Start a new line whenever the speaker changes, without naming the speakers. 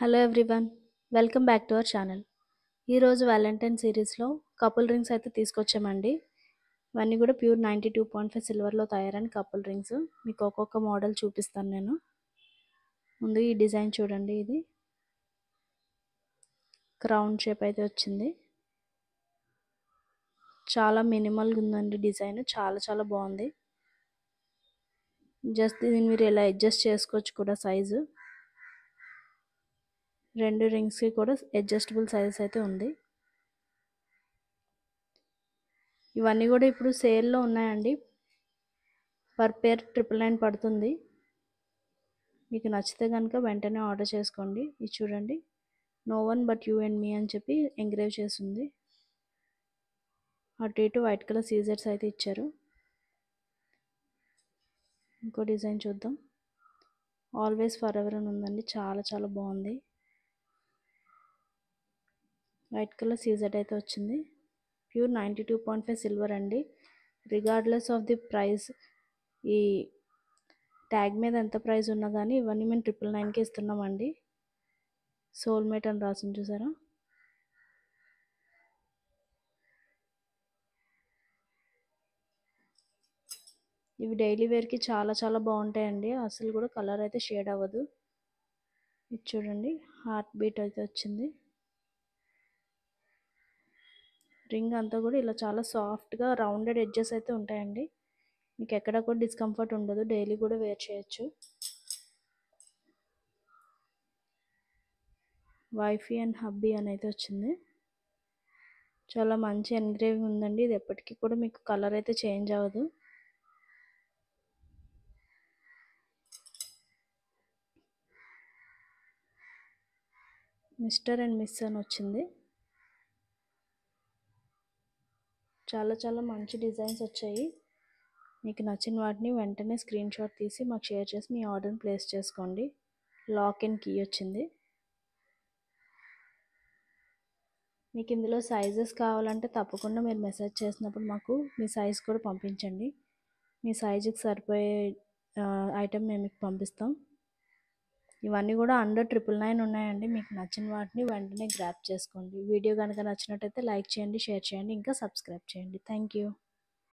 Hello everyone, welcome back to our channel. ఈరోజు Valentine సిరీస్లో couple rings అయితే తీసుకొచ్చామండి. ఇవన్నీ కూడా ప్యూర్ 92.5 సిల్వర్లో తయారైన కపుల్ రింగ్స్. మీకు ఒక్కొక్క మోడల్ చూపిస్తాను నేను. ముందు ఈ డిజైన్ చూడండి, ఇది క్రౌన్ షేప్ అయితే వచ్చింది. చాలా మినిమల్గా ఉందండి డిజైన్, చాలా చాలా బాగుంది. జస్ట్ దీన్ని మీరు ఎలా అడ్జస్ట్ చేసుకోవచ్చు కూడా సైజు. రెండు రింగ్స్కి కూడా అడ్జస్టబుల్ సైజ్ అయితే ఉంది. ఇవన్నీ కూడా ఇప్పుడు సేల్లో ఉన్నాయండి. పర్ పేర్ 999 పడుతుంది. మీకు నచ్చితే కనుక వెంటనే ఆర్డర్ చేసుకోండి. ఇది చూడండి, no one but you and me అని చెప్పి ఎంగ్రేవ్ చేసింది. అటు ఇటు వైట్ కలర్ సీజర్స్ అయితే ఇచ్చారు. ఇంకో డిజైన్ చూద్దాం. ఆల్వేస్ ఫర్ ఎవర్ అని ఉందండి, చాలా చాలా బాగుంది. వైట్ కలర్ సీజర్ అయితే వచ్చింది. ప్యూర్ 92.5 సిల్వర్ అండి. రిగార్డ్లెస్ ఆఫ్ ది ప్రైస్, ఈ ట్యాగ్ మీద ఎంత ప్రైస్ ఉన్నా కానీ ఇవన్నీ మేము 999కి ఇస్తున్నామండి. సోల్మేట్ అని రాసింది చూసారా. ఇవి డైలీ వేర్కి చాలా చాలా బాగుంటాయండి. అసలు కూడా కలర్ అయితే షేడ్ అవ్వదు. ఇది చూడండి, హార్ట్ బీట్ అయితే వచ్చింది. రింగ్ అంతా కూడా ఇలా చాలా సాఫ్ట్గా రౌండెడ్ ఎడ్జెస్ అయితే ఉంటాయండి. మీకు ఎక్కడ కూడా డిస్కంఫర్ట్ ఉండదు, డైలీ కూడా వేర్ చేయొచ్చు. వైఫీ అండ్ హబ్బీ అని అయితే వచ్చింది. చాలా మంచి ఎన్గ్రేవింగ్ ఉందండి. ఇది ఎప్పటికీ కూడా మీకు కలర్ అయితే చేంజ్ అవ్వదు. మిస్టర్ అండ్ మిస్ అని వచ్చింది. చాలా చాలా మంచి డిజైన్స్ వచ్చాయి. మీకు నచ్చిన వాటిని వెంటనే స్క్రీన్ షాట్ తీసి మాకు షేర్ చేసి మీ ఆర్డర్ని ప్లేస్ చేసుకోండి. లాక్ అండ్ కీ వచ్చింది. మీకు ఇందులో సైజెస్ కావాలంటే తప్పకుండా మీరు మెసేజ్ చేసినప్పుడు మాకు మీ సైజ్ కూడా పంపించండి. మీ సైజుకి సరిపోయే ఐటెం మేము మీకు పంపిస్తాం. ఇవన్నీ కూడా అండర్ 999 ఉన్నాయండి. మీకు నచ్చిన వాటిని వెంటనే గ్రాప్ చేసుకోండి. వీడియో కనుక నచ్చినట్టయితే లైక్ చేయండి, షేర్ చేయండి, ఇంకా సబ్స్క్రైబ్ చేయండి. Thank you.